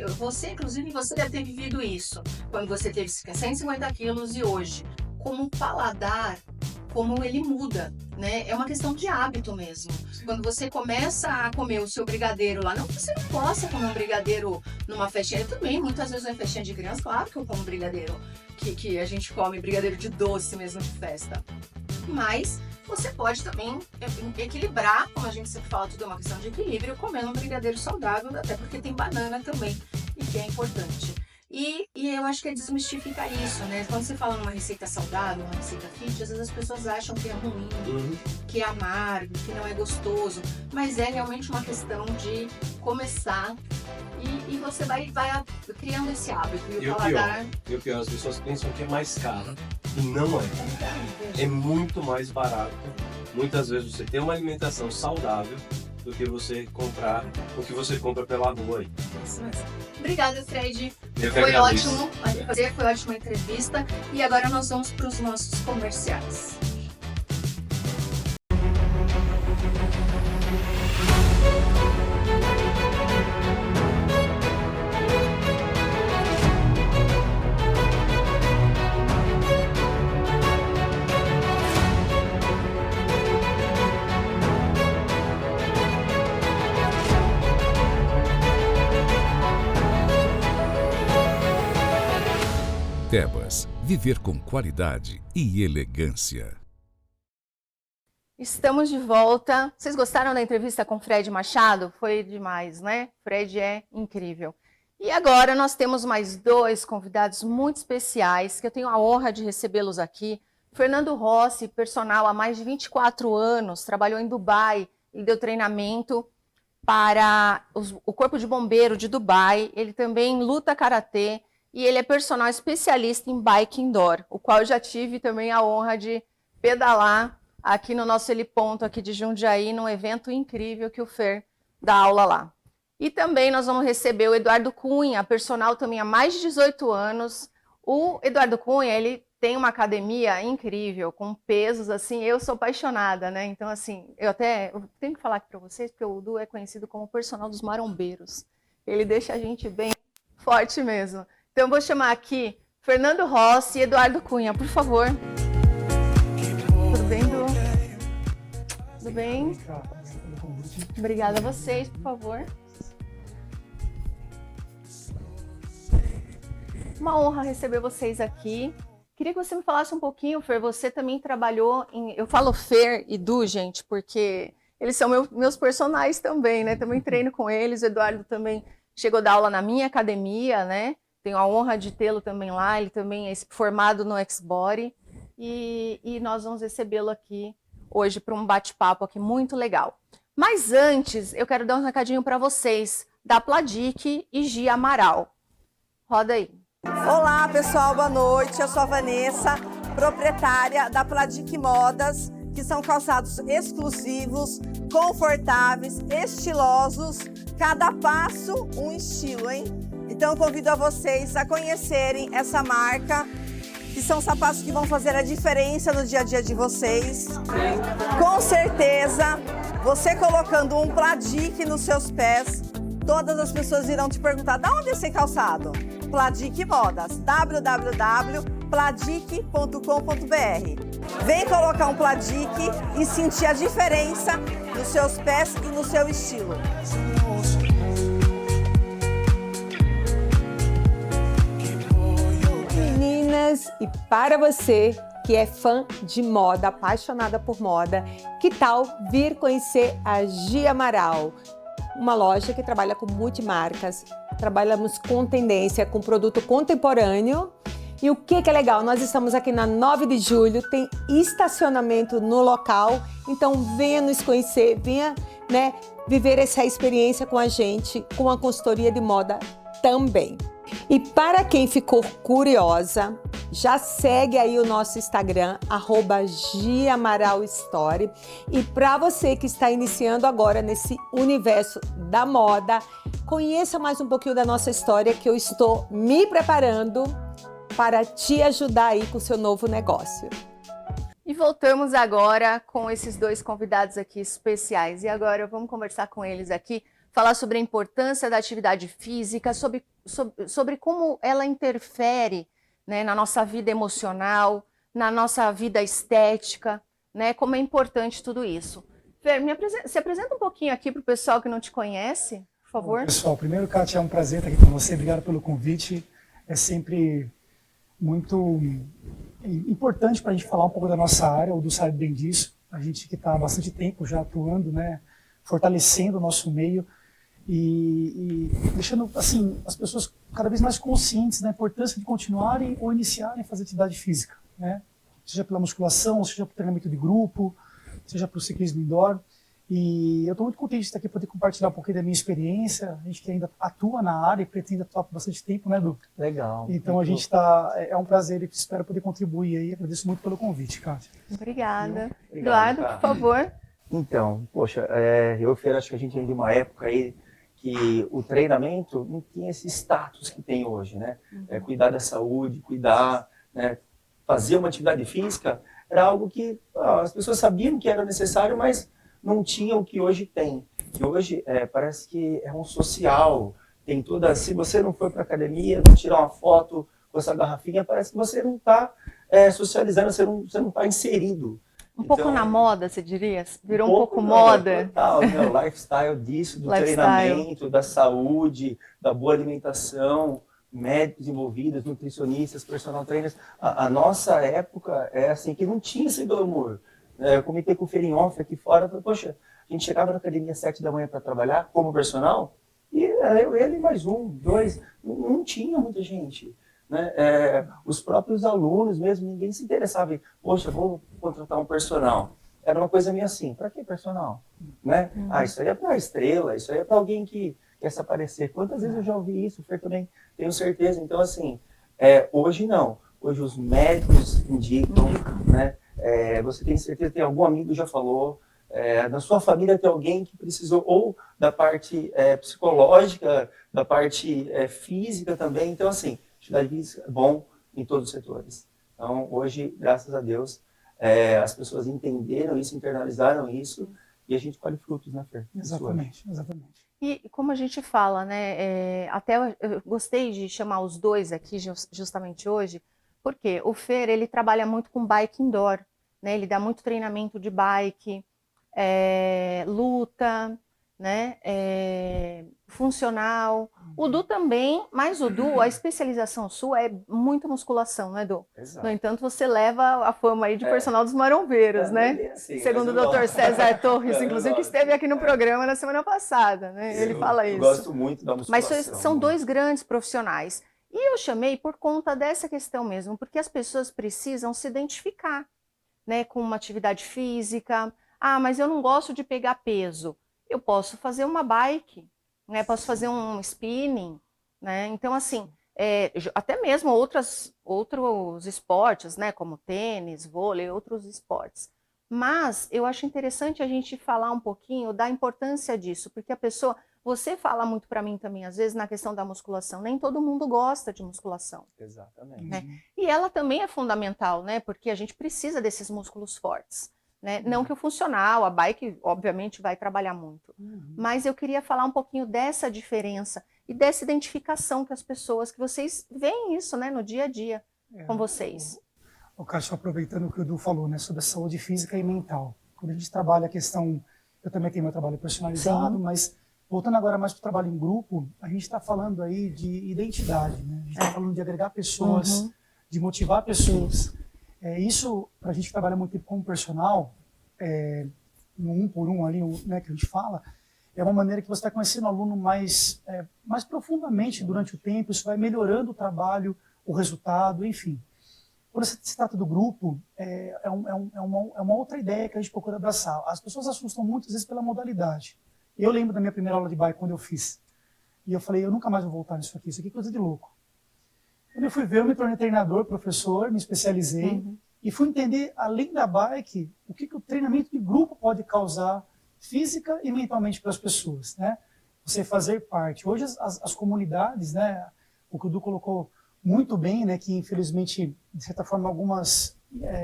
inclusive você deve ter vivido isso, quando você teve 150 quilos e hoje, como o paladar, como ele muda, né? É uma questão de hábito mesmo. Quando você começa a comer o seu brigadeiro lá, não que você não possa comer um brigadeiro numa festinha, eu também, muitas vezes na festinha de criança, claro que eu como brigadeiro, que a gente come brigadeiro de doce mesmo de festa, mas você pode também equilibrar, como a gente sempre fala, tudo é uma questão de equilíbrio, comendo um brigadeiro saudável, até porque tem banana também, e que é importante. E eu acho que é desmistificar isso, né? Quando você fala numa receita saudável, uma receita fit, às vezes as pessoas acham que é ruim, que é amargo, que não é gostoso, mas é realmente uma questão de começar e você vai criando esse hábito. E o paladar... E o pior, as pessoas pensam que é mais caro, e não é. É muito mais barato. Muitas vezes você tem uma alimentação saudável do que você comprar o que você compra pela rua aí. Isso mesmo. Obrigada, Fred. Foi ótimo fazer, foi ótima entrevista. E agora nós vamos para os nossos comerciais. Tebas, viver com qualidade e elegância. Estamos de volta. Vocês gostaram da entrevista com Fred Machado? Foi demais, né? Fred é incrível. E agora nós temos mais 2 convidados muito especiais, que eu tenho a honra de recebê-los aqui. Fernando Rossi, personal há mais de 24 anos, trabalhou em Dubai, ele deu treinamento para o Corpo de Bombeiro de Dubai, ele também luta karatê, e ele é personal especialista em bike indoor, o qual eu já tive também a honra de pedalar aqui no nosso heliponto aqui de Jundiaí, num evento incrível que o Fer dá aula lá. E também nós vamos receber o Eduardo Cunha, personal também há mais de 18 anos. O Eduardo Cunha, ele tem uma academia incrível, com pesos, assim, eu sou apaixonada, né? Então, assim, eu tenho que falar aqui para vocês, porque o Edu é conhecido como personal dos marombeiros. Ele deixa a gente bem forte mesmo. Então, eu vou chamar aqui Fernando Rossi e Eduardo Cunha, por favor. Tudo bem, Edu? Tudo bem? Obrigada a vocês, por favor. Uma honra receber vocês aqui. Queria que você me falasse um pouquinho, Fer, você também trabalhou em... Eu falo Fer e Du, gente, porque eles são meus personagens também, né? Também treino com eles, o Eduardo também chegou a dar aula na minha academia, né? tenho a honra de tê-lo também lá, ele também é formado no Exbody, e nós vamos recebê-lo aqui hoje para um bate-papo aqui muito legal. Mas antes, eu quero dar um recadinho para vocês, da Pladic e Gia Amaral. Roda aí. Olá, pessoal, boa noite. Eu sou a Vanessa, proprietária da Pladic Modas, que são calçados exclusivos, confortáveis, estilosos, cada passo um estilo, hein? Então, eu convido a vocês a conhecerem essa marca, que são sapatos que vão fazer a diferença no dia a dia de vocês. Com certeza, você colocando um Pladic nos seus pés, todas as pessoas irão te perguntar: de onde é esse calçado? Pladic Modas, www.pladic.com.br. Vem colocar um Pladic e sentir a diferença nos seus pés e no seu estilo. Meninas, e para você que é fã de moda, apaixonada por moda, que tal vir conhecer a Gia Amaral? Uma loja que trabalha com multimarcas, trabalhamos com tendência, com produto contemporâneo. E o que é legal? Nós estamos aqui na 9 de julho, tem estacionamento no local, então venha nos conhecer, venha, né, viver essa experiência com a gente, com a consultoria de moda também. E para quem ficou curiosa, já segue aí o nosso Instagram, @GiaAmaralStory. E para você que está iniciando agora nesse universo da moda, conheça mais um pouquinho da nossa história, que eu estou me preparando para te ajudar aí com o seu novo negócio. E voltamos agora com esses dois convidados aqui especiais. E agora vamos conversar com eles aqui, falar sobre a importância da atividade física, sobre como ela interfere, né, na nossa vida emocional, na nossa vida estética, né, como é importante tudo isso. Fer, se apresenta um pouquinho aqui para o pessoal que não te conhece, por favor. Bom, pessoal, primeiro, Kátia, é um prazer estar aqui com você. Obrigado pelo convite. É sempre muito importante para a gente falar um pouco da nossa área, o Du sabe bem disso. A gente que está há bastante tempo já atuando, né, fortalecendo o nosso meio e deixando assim as pessoas cada vez mais conscientes da importância de continuarem ou iniciarem a fazer atividade física, né? Seja pela musculação, seja pelo treinamento de grupo, seja pelo ciclismo indoor. E eu estou muito contente de estar aqui para poder compartilhar um pouquinho da minha experiência. A gente que ainda atua na área e pretende atuar por bastante tempo, né, Du? Legal. Então a gente está, é um prazer e espero poder contribuir aí. Agradeço muito pelo convite, Kátia. Obrigada. Eduardo, por favor. Então, poxa, eu acho que a gente vem de uma época aí que o treinamento não tinha esse status que tem hoje, né? Cuidar da saúde, cuidar, né? Fazer uma atividade física era algo que as pessoas sabiam que era necessário, mas não tinham o que hoje tem. Que hoje parece que é um social, tem toda. Se você não for para a academia, não tirar uma foto com essa garrafinha, parece que você não está socializando, você não está inserido. Um pouco na moda, você diria? Virou um pouco moda. Total, né? O lifestyle disso, do treinamento, da saúde, da boa alimentação, médicos envolvidos, nutricionistas, personal trainers. A nossa época é assim, que não tinha esse glamour. Eu comentei com o Fer em off aqui fora, poxa, a gente chegava na academia às 7 da manhã para trabalhar como personal, e eu, ele mais um, dois, não tinha muita gente. Né? Os próprios alunos mesmo, ninguém se interessava em, poxa, vou contratar um personal. Era uma coisa meio assim, para que personal? Né? Isso aí é para estrela, isso aí é para alguém que quer se aparecer. Quantas vezes eu já ouvi isso, o Fer também, tenho certeza. Então, assim, hoje não. Hoje os médicos indicam, né? Você tem certeza, tem algum amigo que já falou, na sua família tem alguém que precisou, ou da parte psicológica, da parte física também. Então, assim, atividade física é bom em todos os setores. Então, hoje, graças a Deus, as pessoas entenderam isso, internalizaram isso, e a gente colhe frutos, né, Fer? Exatamente, exatamente. E como a gente fala, né, até eu gostei de chamar os dois aqui justamente hoje, porque o Fer, ele trabalha muito com bike indoor, né, ele dá muito treinamento de bike, luta, né, funcional. O Du também, mas o Du, a especialização sua é muito musculação, né, Du? Exato. No entanto, você leva a fama aí de personal dos marombeiros, né? Assim, segundo o Dr. César Torres, inclusive, que esteve aqui no programa na semana passada, né? Ele fala isso. Eu gosto muito da musculação. Mas são dois grandes profissionais. E eu chamei por conta dessa questão mesmo, porque as pessoas precisam se identificar, né, com uma atividade física. Ah, mas eu não gosto de pegar peso. Eu posso fazer uma bike, né, posso fazer um spinning, né? Então, assim, até mesmo outros esportes, né, como tênis, vôlei, outros esportes. Mas eu acho interessante a gente falar um pouquinho da importância disso, porque a pessoa, você fala muito para mim também, às vezes, na questão da musculação, nem todo mundo gosta de musculação. Exatamente. Né? E ela também é fundamental, né, porque a gente precisa desses músculos fortes. Né? Não que o funcional, a bike, obviamente, vai trabalhar muito. Mas eu queria falar um pouquinho dessa diferença e dessa identificação que as pessoas, que vocês veem isso, né, no dia a dia com vocês. O Cássio, aproveitando o que o Edu falou, né, sobre a saúde física e mental. Quando a gente trabalha a questão, eu também tenho meu trabalho personalizado, mas voltando agora mais para o trabalho em grupo, a gente está falando aí de identidade, né? A gente está falando de agregar pessoas, de motivar pessoas. Isso, para a gente que trabalha muito tempo como personal, no 1 por 1 ali, né, que a gente fala, é uma maneira que você está conhecendo o aluno mais profundamente durante o tempo, isso vai melhorando o trabalho, o resultado, enfim. Quando se trata do grupo, é uma outra ideia que a gente procura abraçar. As pessoas assustam muitas vezes pela modalidade. Eu lembro da minha primeira aula de bike, quando eu fiz. E eu falei, eu nunca mais vou voltar nisso aqui é coisa de louco. Quando eu fui ver, eu me tornei treinador, professor, me especializei. E fui entender, além da bike, o que o treinamento de grupo pode causar física e mentalmente para as pessoas, né? Você fazer parte. Hoje as comunidades, né, o que o Du colocou muito bem, né, que infelizmente, de certa forma, algumas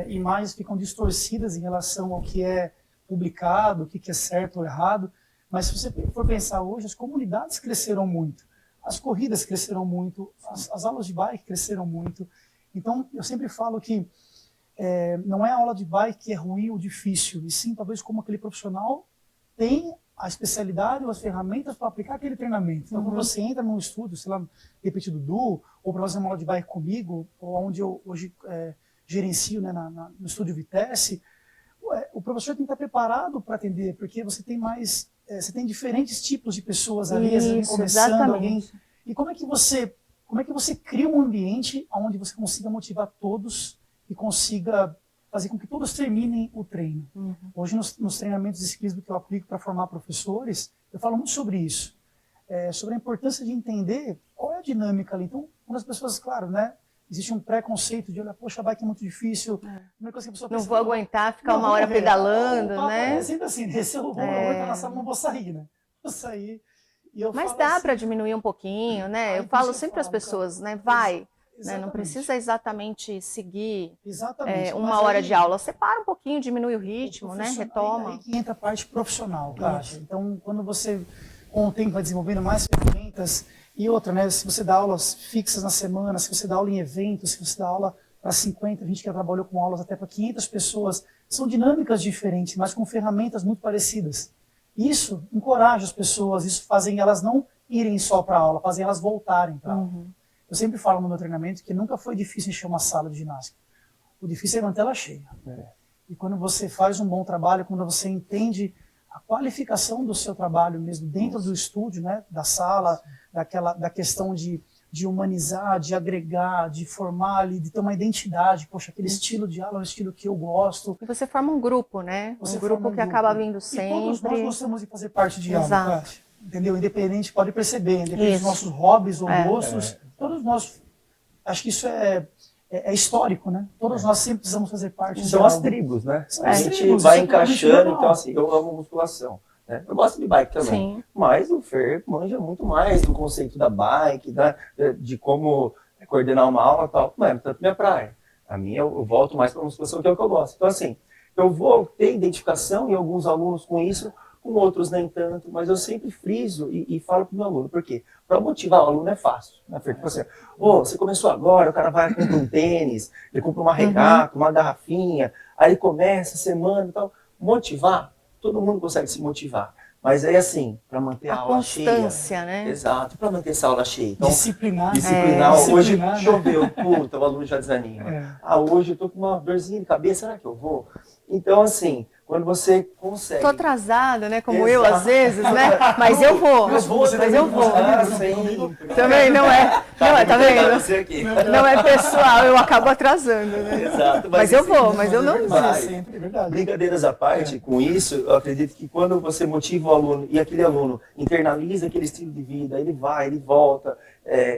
imagens ficam distorcidas em relação ao que é publicado, o que é certo ou errado, mas se você for pensar hoje, as comunidades cresceram muito, as corridas cresceram muito, as aulas de bike cresceram muito. Então, eu sempre falo que não é a aula de bike que é ruim ou difícil, e sim, talvez, como aquele profissional tem a especialidade ou as ferramentas para aplicar aquele treinamento. Então, quando você entra num estúdio, sei lá, repetido Du, ou para fazer uma aula de bike comigo, ou onde eu hoje gerencio, né, no estúdio Vitesse, o professor tem que estar preparado para atender, porque você tem mais, você tem diferentes tipos de pessoas ali, às vezes começando alguém. E como é que você cria um ambiente onde você consiga motivar todos e consiga fazer com que todos terminem o treino? Hoje, nos treinamentos de ciclismo que eu aplico para formar professores, eu falo muito sobre isso. Sobre a importância de entender qual é a dinâmica ali. Então, quando as pessoas, claro, né, existe um preconceito de olhar, poxa, a bike é muito difícil. Não vou aguentar ficar uma hora pedalando, né? É sempre assim, se eu vou entrar na sala, não vou sair, né? Vou sair. Mas dá assim, para diminuir um pouquinho, né? Eu falo sempre às pessoas, né? Vai. Né? Não precisa exatamente seguir uma hora de aula. Separa um pouquinho, diminui o ritmo, né? Retoma. Aí que entra a parte profissional, Kátia. Então, quando você, com o tempo, vai desenvolvendo mais ferramentas, e outra, né? Se você dá aulas fixas na semana, se você dá aula em eventos, se você dá aula para 50, a gente que trabalhou com aulas até para 500 pessoas, são dinâmicas diferentes, mas com ferramentas muito parecidas. Isso encoraja as pessoas, isso fazem elas não irem só para a aula, fazem elas voltarem para a aula. Eu sempre falo no meu treinamento que nunca foi difícil encher uma sala de ginástica. O difícil é manter ela cheia. E quando você faz um bom trabalho, quando você entende a qualificação do seu trabalho mesmo dentro do estúdio, né, da sala, da questão de humanizar, de agregar, de formar ali, de ter uma identidade. Poxa, aquele estilo de aula é um estilo que eu gosto. E você forma um grupo, né? Um grupo que acaba vindo sempre. E todos nós gostamos de fazer parte de aula, Kátia. Entendeu? Independente, pode perceber, independente dos nossos hobbies ou gostos, todos nós, acho que isso é histórico, né? Todos nós sempre precisamos fazer parte. São as tribos, né? A gente vai encaixando, então assim, eu amo musculação. Né? Eu gosto de bike também, mas o Fer manja muito mais do conceito da bike, de como coordenar uma aula e tal. Não é tanto minha praia. A minha, eu volto mais para a musculação, que é o que eu gosto. Então assim, eu vou ter identificação em alguns alunos com isso, com outros nem tanto, mas eu sempre friso e falo para o meu aluno. Por quê? Para motivar o aluno é fácil. Né, Fer? Tipo assim, você começou agora, o cara vai comprar um tênis, ele compra uma regata, uma garrafinha, aí começa a semana e tal. Motivar, todo mundo consegue se motivar. Mas aí assim, para manter a aula cheia. Constância, né? Exato, para manter essa aula cheia. Então, disciplinar. Hoje choveu, puta, o aluno já desanima. Hoje eu tô com uma dorzinha de cabeça, será que eu vou? Então assim, Quando você consegue. Tô atrasada, né? Como Exato. eu, às vezes, né? Mas eu vou. Mas eu vou. Também não é. Não é, tá vendo? Não é pessoal, eu acabo atrasando, né? Exato. Mas eu vou, mas eu não vou. Brincadeiras à parte, com isso, eu acredito que quando você motiva o aluno e aquele aluno internaliza aquele estilo de vida, ele vai, ele volta,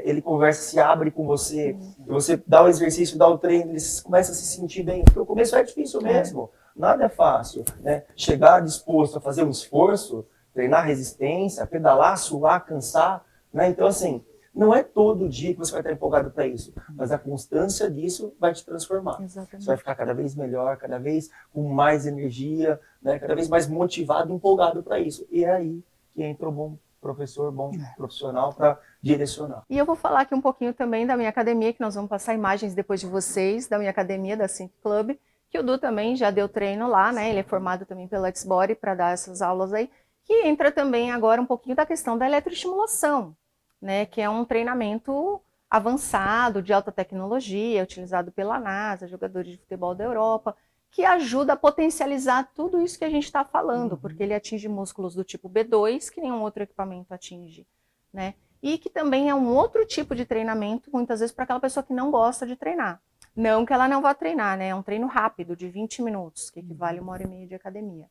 ele conversa, se abre com você, você dá o exercício, dá o treino, ele começa a se sentir bem. Porque o começo é difícil mesmo. Nada é fácil, né? Chegar disposto a fazer um esforço, treinar resistência, pedalar, suar, cansar, né? Então, assim, não é todo dia que você vai estar empolgado para isso, mas a constância disso vai te transformar. Exatamente. Você vai ficar cada vez melhor, cada vez com mais energia, né? Cada vez mais motivado, empolgado para isso. E é aí que entra o bom professor, bom profissional para direcionar. E eu vou falar aqui um pouquinho também da minha academia, que nós vamos passar imagens depois de vocês, da minha academia, da Sync Club, que o Du também já deu treino lá, né? Ele é formado também pela X-Body para dar essas aulas aí, que entra também agora um pouquinho da questão da eletroestimulação, né? Que é um treinamento avançado, de alta tecnologia, utilizado pela NASA, jogadores de futebol da Europa, que ajuda a potencializar tudo isso que a gente está falando, porque ele atinge músculos do tipo B2, que nenhum outro equipamento atinge, né? E que também é um outro tipo de treinamento, muitas vezes para aquela pessoa que não gosta de treinar. Não que ela não vá treinar, né? É um treino rápido, de 20 minutos, que equivale a 1h30 de academia,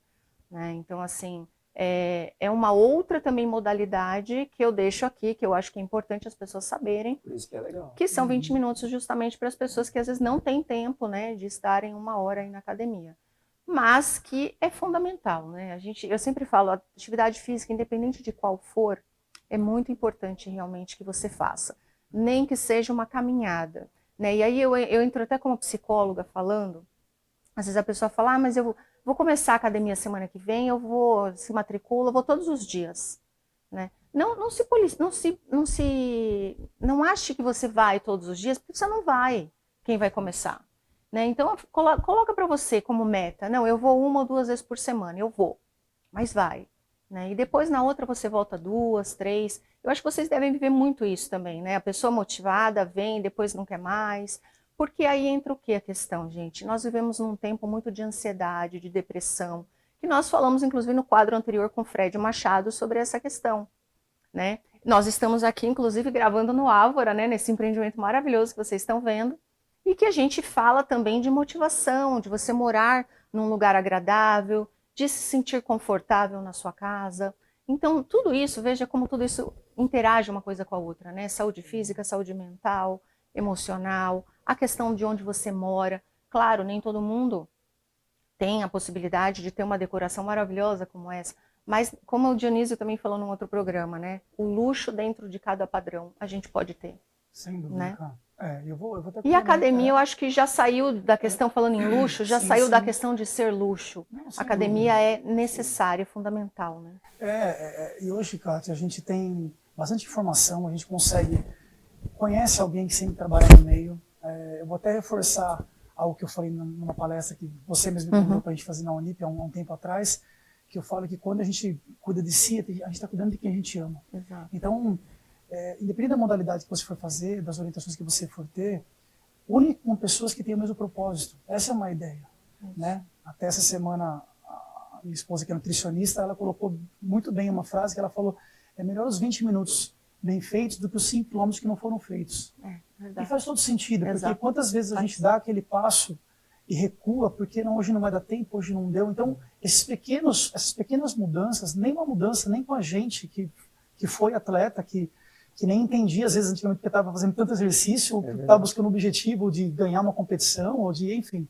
né? Então, assim, é uma outra também modalidade que eu deixo aqui, que eu acho que é importante as pessoas saberem. Por isso que é legal. Que são 20 minutos justamente para as pessoas que às vezes não têm tempo, né, de estarem 1 hora aí na academia. Mas que é fundamental, né? Eu sempre falo, a atividade física, independente de qual for, é muito importante realmente que você faça. Nem que seja uma caminhada. Né? E aí eu entro até como psicóloga falando, às vezes a pessoa fala, mas eu vou começar a academia semana que vem, eu vou se matricula, eu vou todos os dias. Né? Não ache que você vai todos os dias, porque você não vai, quem vai começar. Né? Então coloca para você como meta, não, eu vou 1 ou 2 vezes por semana, eu vou, mas vai. Né? E depois na outra você volta 2, 3. Eu acho que vocês devem viver muito isso também, né? A pessoa motivada vem, depois não quer mais. Porque aí entra o que a questão, gente? Nós vivemos num tempo muito de ansiedade, de depressão, que nós falamos inclusive no quadro anterior com o Fred Machado sobre essa questão, né? Nós estamos aqui inclusive gravando no Ávora, né? Nesse empreendimento maravilhoso que vocês estão vendo, e que a gente fala também de motivação, de você morar num lugar agradável, de se sentir confortável na sua casa. Então, tudo isso, veja como tudo isso interage uma coisa com a outra, né? Saúde física, saúde mental, emocional, a questão de onde você mora. Claro, nem todo mundo tem a possibilidade de ter uma decoração maravilhosa como essa, mas como o Dionísio também falou num outro programa, né? O luxo dentro de cada padrão a gente pode ter. Sem dúvida, né? cara. Eu vou até e a academia, eu acho que já saiu da questão, falando em luxo, já saiu da questão de ser luxo. A academia é necessária, fundamental, né? E hoje, Kátia, a gente tem bastante informação, a gente conhece alguém que sempre trabalha no meio. Eu vou até reforçar algo que eu falei numa palestra que você mesmo me convidou para a gente fazer na Unip há um tempo atrás, que eu falo que quando a gente cuida de si, a gente está cuidando de quem a gente ama. Exato. Então, independente da modalidade que você for fazer, das orientações que você for ter, une com pessoas que têm o mesmo propósito. Essa é uma ideia. Né? Até essa semana, a minha esposa, que é nutricionista, ela colocou muito bem uma frase que ela falou, é melhor os 20 minutos bem feitos do que os 5 quilômetros que não foram feitos. E faz todo sentido, porque quantas vezes a gente dá aquele passo e recua, porque hoje não vai dar tempo, hoje não deu. Então, essas pequenas mudanças, nem uma mudança, nem com a gente que foi atleta, que nem entendia, às vezes, antigamente, porque estava fazendo tanto exercício, estava buscando o objetivo de ganhar uma competição, ou de, enfim,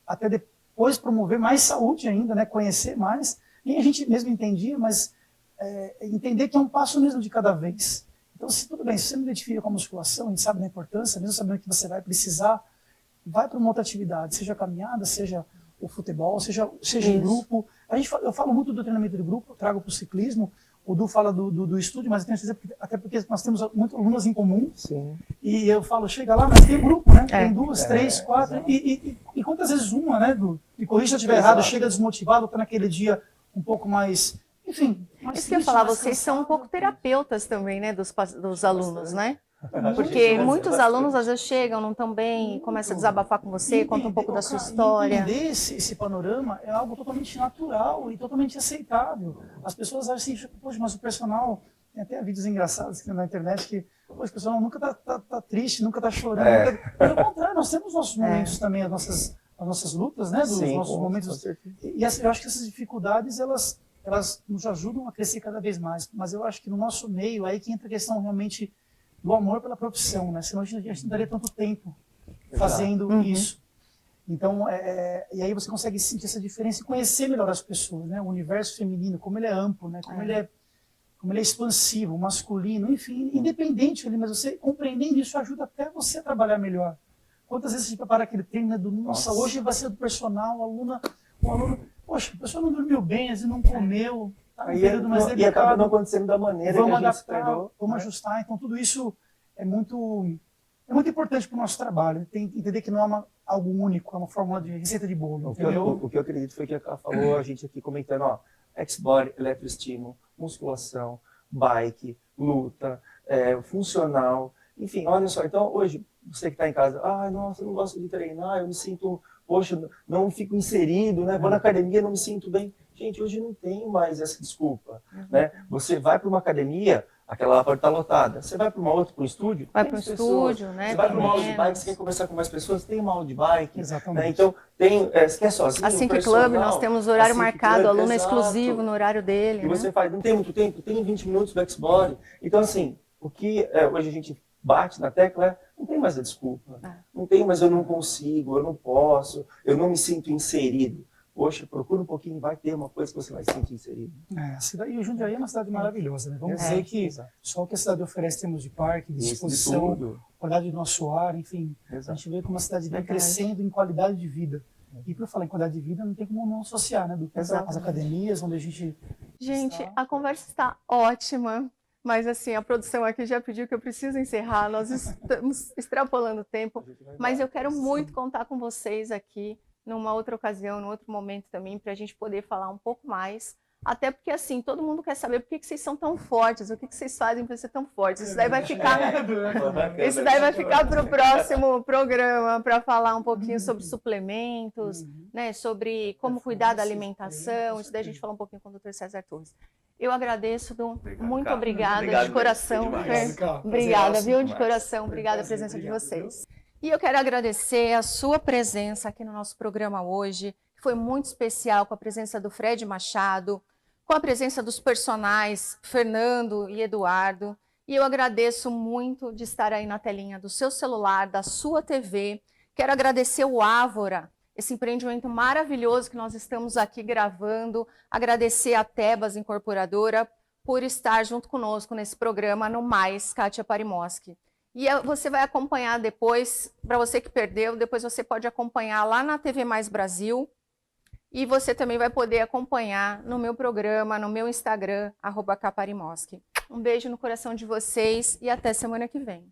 até depois promover mais saúde ainda, né, conhecer mais. Nem a gente mesmo entendia, mas entender que é um passo mesmo de cada vez. Então, tudo bem, se você não identifica com a musculação, a gente sabe da importância, mesmo sabendo que você vai precisar, vai para uma outra atividade, seja a caminhada, seja o futebol, seja em grupo. Eu falo muito do treinamento de grupo, eu trago para o ciclismo. O Du fala do estúdio, mas eu tenho certeza, até porque nós temos muitos alunos em comum. Sim. E eu falo, chega lá, mas tem grupo, né? Tem 2, 3, 4. E quantas vezes uma, né, Du? E corrija se eu estiver errado, chega desmotivado, está naquele dia um pouco mais... Enfim. Isso que eu ia falar, vocês são um pouco terapeutas também, né, dos alunos, né? Porque muitos alunos às vezes chegam, não estão bem, começam a desabafar com você, conta um pouco da sua história. Entender esse panorama é algo totalmente natural e totalmente aceitável. As pessoas acham assim, poxa, mas o personal, tem até vídeos engraçados na internet que, poxa, o personal nunca tá triste, nunca tá chorando. Pelo contrário, nós temos nossos momentos também, as nossas lutas, né? Dos nossos momentos. E eu acho que essas dificuldades, elas nos ajudam a crescer cada vez mais. Mas eu acho que no nosso meio, aí que entra a questão realmente do amor pela profissão, né? Senão a gente não daria tanto tempo fazendo isso. Então, e aí você consegue sentir essa diferença e conhecer melhor as pessoas, né? O universo feminino, como ele é amplo, né? Como ele é expansivo, masculino, enfim, independente ali, mas você compreendendo isso ajuda até você a trabalhar melhor. Quantas vezes você prepara aquele treino, né, do nossa, hoje vai ser do personal, o aluno, poxa, a pessoa não dormiu bem, às vezes não comeu, tá no período mais delicado. E acaba não acontecendo da maneira que a gente esperou. Vamos ajustar, então tudo isso é muito importante para o nosso trabalho. Tem que entender que não é algo único, é uma fórmula de receita de bolo. O que eu acredito foi que ela falou, a gente aqui comentando, ó, X-Body, eletroestímulo, musculação, bike, luta, funcional, enfim, olha só, então hoje, você que está em casa, nossa, eu não gosto de treinar, eu me sinto, poxa, não fico inserido, né? Vou na academia, não me sinto bem. Gente, hoje não tem mais essa desculpa, né? Você vai para uma academia, aquela lá pode estar lotada. Você vai para uma outra, para um estúdio? Vai para um estúdio, né? Você vai para uma aula de bike, você quer conversar com mais pessoas? Tem uma aula de bike. Exatamente. Né? Então, você quer sozinho? A Sync Club, nós temos horário marcado, aluno exclusivo no horário dele. E você faz, não tem muito tempo, tem 20 minutos do X-Body. Então, assim, o que hoje a gente bate na tecla não tem mais a desculpa. Não tem, mas eu não consigo, eu não posso, eu não me sinto inserido. Poxa, procura um pouquinho, vai ter uma coisa que você vai se sentir inserido. E o Jundiaí é uma cidade maravilhosa, né? Vamos dizer que só o que a cidade oferece em termos de parque, de disposição, qualidade do nosso ar, enfim. A gente vê como a cidade vem crescendo em qualidade de vida. E para falar em qualidade de vida, não tem como não associar, né? As academias, onde a gente... Gente, a conversa está ótima. Mas assim, a produção aqui já pediu que eu preciso encerrar, nós estamos extrapolando o tempo, mas eu quero muito contar com vocês aqui numa outra ocasião, num outro momento também, para a gente poder falar um pouco mais, até porque assim, todo mundo quer saber por que vocês são tão fortes, o que vocês fazem para ser tão fortes, isso daí vai ficar para o próximo programa, para falar um pouquinho sobre suplementos, né, sobre como cuidar da alimentação, isso daí a gente fala um pouquinho com o Dr. César Torres. Eu agradeço, muito obrigada de coração. Obrigada, viu, de coração. Obrigada a presença de vocês. E eu quero agradecer a sua presença aqui no nosso programa hoje, que foi muito especial, com a presença do Fred Machado, com a presença dos personagens Fernando e Eduardo. E eu agradeço muito de estar aí na telinha do seu celular, da sua TV. Quero agradecer o Ávora, esse empreendimento maravilhoso que nós estamos aqui gravando, agradecer a Tebas Incorporadora por estar junto conosco nesse programa no Mais, Kátia Parimoski. E você vai acompanhar depois, para você que perdeu, depois você pode acompanhar lá na TV Mais Brasil, e você também vai poder acompanhar no meu programa, no meu Instagram, @Kaparimoski. Um beijo no coração de vocês e até semana que vem.